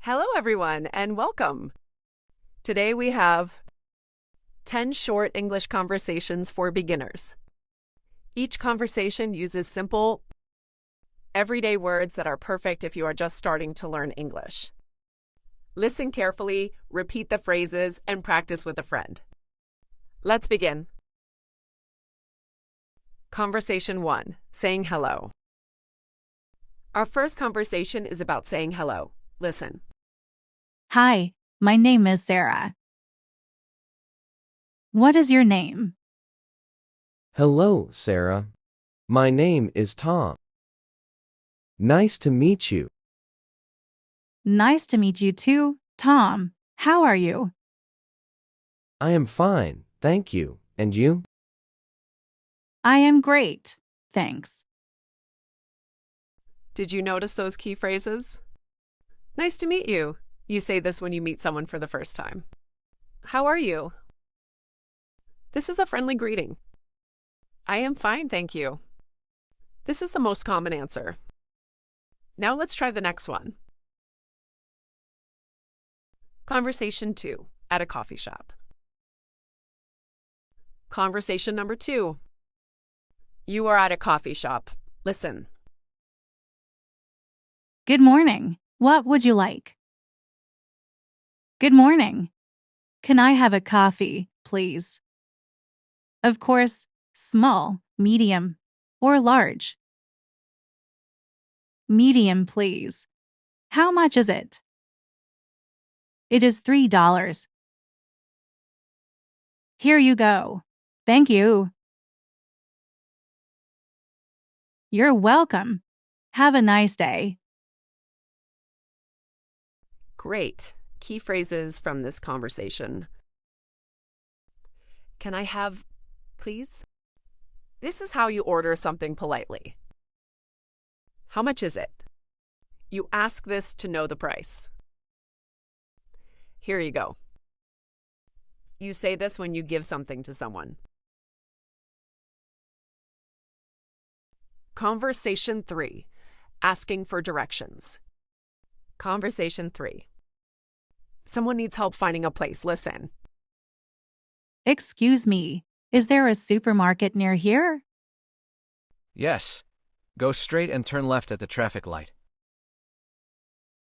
Hello, everyone, and welcome. Today we have 10 short English conversations for beginners. Each conversation uses simple, everyday words that are perfect if you are just starting to learn English. Listen carefully, repeat the phrases, and practice with a friend. Let's begin. Conversation 1, saying hello. Our first conversation is about saying hello. Listen. Hi, my name is Sarah. What is your name? Hello, Sarah. My name is Tom. Nice to meet you. Nice to meet you too, Tom. How are you? I am fine, thank you. And you? I am great, thanks. Did you notice those key phrases? Nice to meet you. You say this when you meet someone for the first time. How are you? This is a friendly greeting. I am fine, thank you. This is the most common answer. Now let's try the next one. Conversation 2, at a coffee shop. Conversation number 2. You are at a coffee shop. Listen. Good morning. What would you like? Good morning. Can I have a coffee, please? Of course, small, medium, or large. Medium, please. How much is it? It is $3. Here you go. Thank you. You're welcome. Have a nice day. Great. Key phrases from this conversation. Can I have, please? This is how you order something politely. How much is it? You ask this to know the price. Here you go. You say this when you give something to someone. Conversation 3, asking for directions. Conversation 3. Someone needs help finding a place. Listen. Excuse me, is there a supermarket near here? Yes. Go straight and turn left at the traffic light.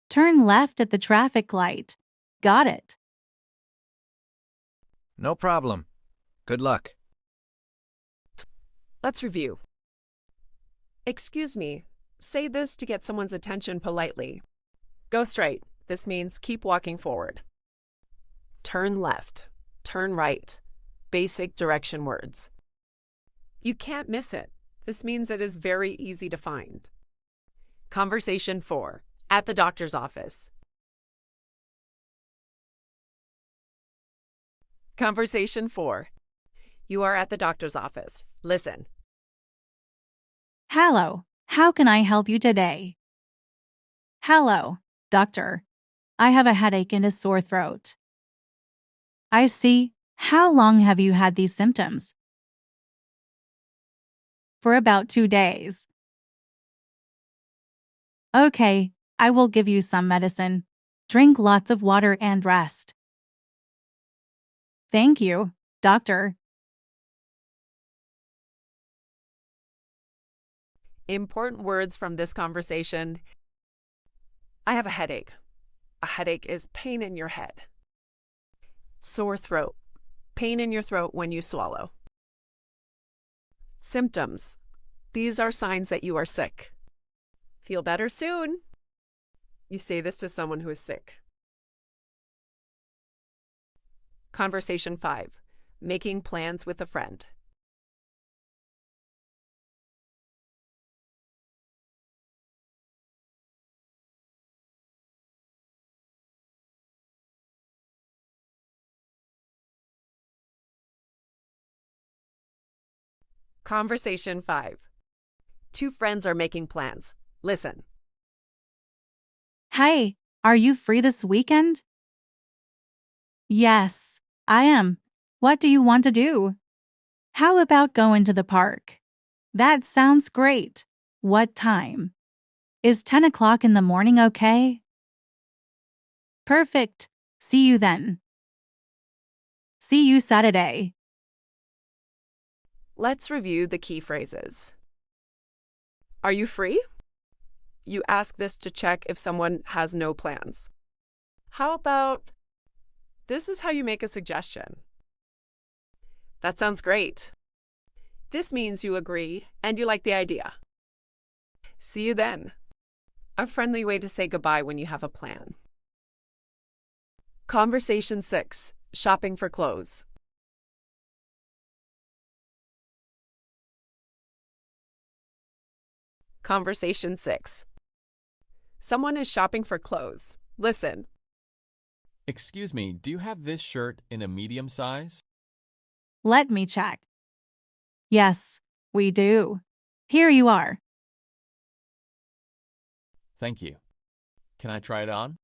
Turn left at the traffic light. Got it. No problem. Good luck. Let's review. Excuse me. Say this to get someone's attention politely. Go straight. This means keep walking forward. Turn left. Turn right. Basic direction words. You can't miss it. This means it is very easy to find. Conversation 4, at the doctor's office. Conversation 4. You are at the doctor's office. Listen. Hello, how can I help you today? Hello, doctor. I have a headache and a sore throat. I see. How long have you had these symptoms? For about 2 days. Okay, I will give you some medicine. Drink lots of water and rest. Thank you, doctor. Important words from this conversation. I have a headache. A headache is pain in your head. Sore throat. Pain in your throat when you swallow. Symptoms. These are signs that you are sick. Feel better soon. You say this to someone who is sick. Conversation 5. Making plans with a friend. Conversation 5. 2 friends are making plans. Listen. Hey, are you free this weekend? Yes, I am. What do you want to do? How about going to the park? That sounds great. What time? Is 10 o'clock in the morning okay? Perfect. See you then. See you Saturday. Let's review the key phrases. Are you free? You ask this to check if someone has no plans. How about, this is how you make a suggestion? That sounds great. This means you agree and you like the idea. See you then. A friendly way to say goodbye when you have a plan. Conversation 6. Shopping for clothes. Conversation 6. Someone is shopping for clothes. Listen. Excuse me, do you have this shirt in a medium size? Let me check. Yes, we do. Here you are. Thank you. Can I try it on?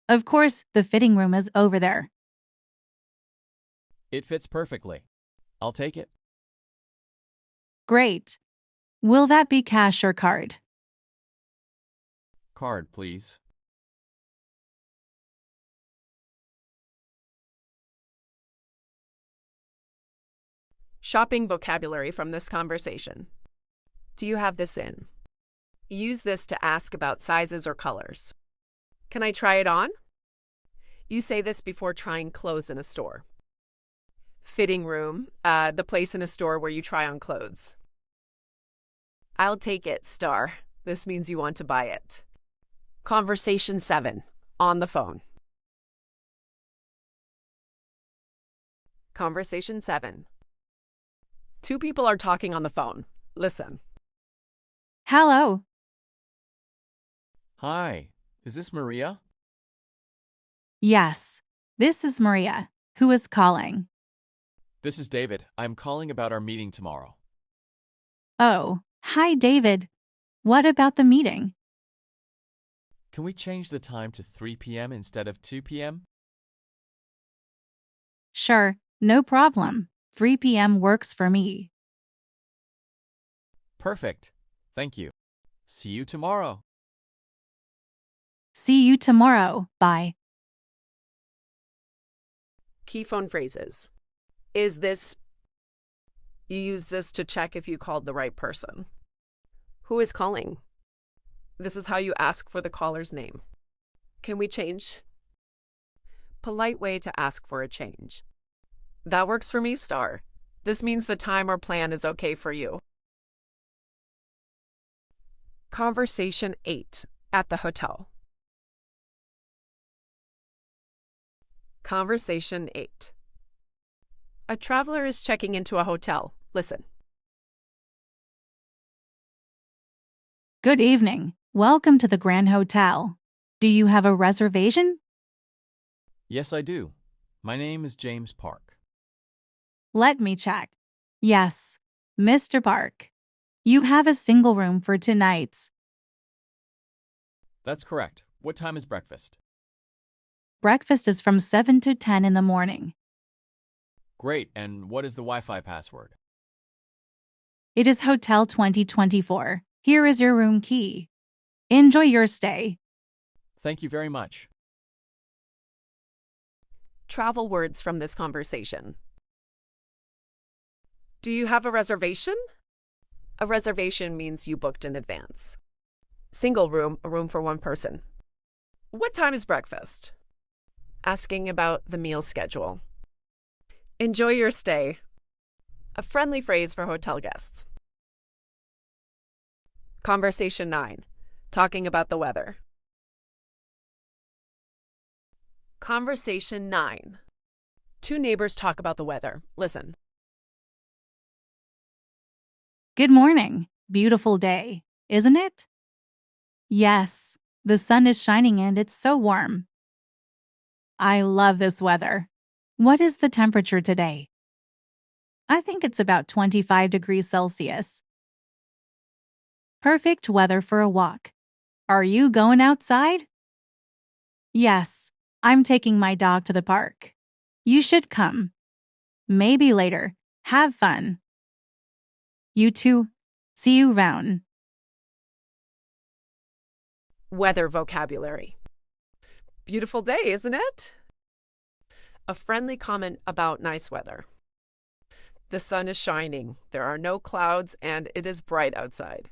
Of course, the fitting room is over there. It fits perfectly. I'll take it. Great. Will that be cash or card? Card, please. Shopping vocabulary from this conversation. Do you have this in? Use this to ask about sizes or colors. Can I try it on? You say this before trying clothes in a store. Fitting room, the place in a store where you try on clothes. I'll take it, star. This means you want to buy it. Conversation 7. On the phone. Conversation 7. Two people are talking on the phone. Listen. Hello. Hi, is this Maria? Yes, this is Maria. Who is calling? This is David. I'm calling about our meeting tomorrow. Oh, hi, David. What about the meeting? Can we change the time to 3 p.m. instead of 2 p.m.? Sure, no problem. 3 p.m. works for me. Perfect. Thank you. See you tomorrow. See you tomorrow. Bye. Key phone phrases. Is this? You use this to check if you called the right person. Who is calling? This is how you ask for the caller's name. Can we change? Polite way to ask for a change. That works for me, star. This means the time or plan is okay for you. Conversation 8. At the hotel. Conversation 8. A traveler is checking into a hotel. Listen. Good evening. Welcome to the Grand Hotel. Do you have a reservation? Yes, I do. My name is James Park. Let me check. Yes, Mr. Park. You have a single room for 2 nights. That's correct. What time is breakfast? Breakfast is from 7 to 10 in the morning. Great. And what is the Wi-Fi password? It is Hotel 2024. Here is your room key. Enjoy your stay. Thank you very much. Travel words from this conversation. Do you have a reservation? A reservation means you booked in advance. Single room, a room for one person. What time is breakfast? Asking about the meal schedule. Enjoy your stay. A friendly phrase for hotel guests. Conversation 9. Talking about the weather. Conversation 9. Two neighbors talk about the weather. Listen. Good morning. Beautiful day, isn't it? Yes, the sun is shining and it's so warm. I love this weather. What is the temperature today? I think it's about 25 degrees Celsius. Perfect weather for a walk. Are you going outside? Yes, I'm taking my dog to the park. You should come. Maybe later. Have fun. You too. See you round. Weather vocabulary. Beautiful day, isn't it? A friendly comment about nice weather. The sun is shining, there are no clouds, and it is bright outside.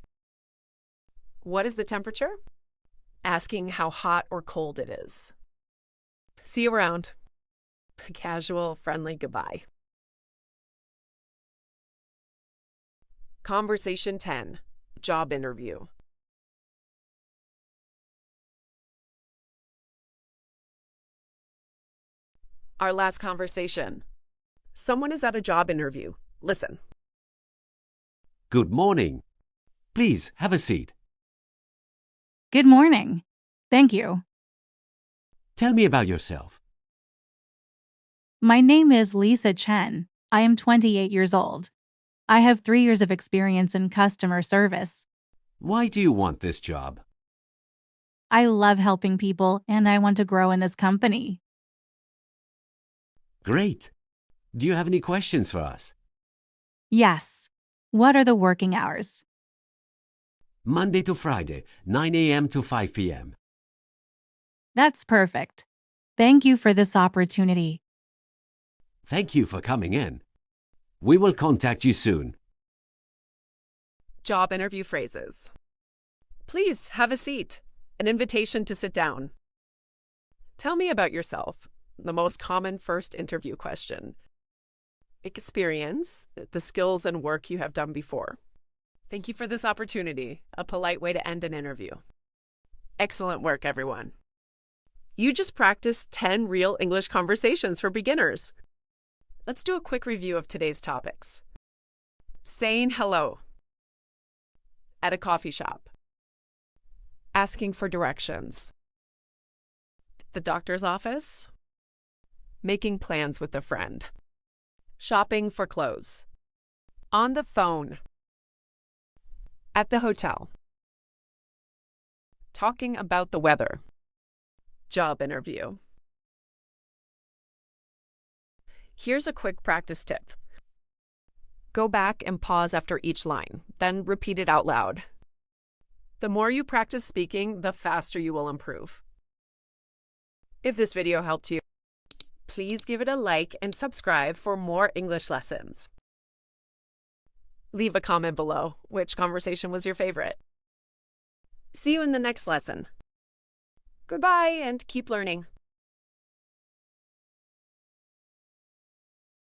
What is the temperature? Asking how hot or cold it is. See you around. A casual, friendly goodbye. Conversation 10. Job interview. Our last conversation. Someone is at a job interview. Listen. Good morning. Please have a seat. Good morning. Thank you. Tell me about yourself. My name is Lisa Chen. I am 28 years old. I have 3 years of experience in customer service. Why do you want this job? I love helping people and I want to grow in this company. Great. Do you have any questions for us? Yes. What are the working hours? Monday to Friday, 9 a.m. to 5 p.m. That's perfect. Thank you for this opportunity. Thank you for coming in. We will contact you soon. Job interview phrases. Please have a seat. An invitation to sit down. Tell me about yourself. The most common first interview question. Experience, the skills and work you have done before. Thank you for this opportunity, a polite way to end an interview. Excellent work, everyone. You just practiced 10 real English conversations for beginners. Let's do a quick review of today's topics. Saying hello. At a coffee shop. Asking for directions. The doctor's office. Making plans with a friend. Shopping for clothes. On the phone. At the hotel. Talking about the weather. Job interview. Here's a quick practice tip. Go back and pause after each line, then repeat it out loud. The more you practice speaking, the faster you will improve. If this video helped you, please give it a like and subscribe for more English lessons. Leave a comment below. Which conversation was your favorite? See you in the next lesson. Goodbye and keep learning.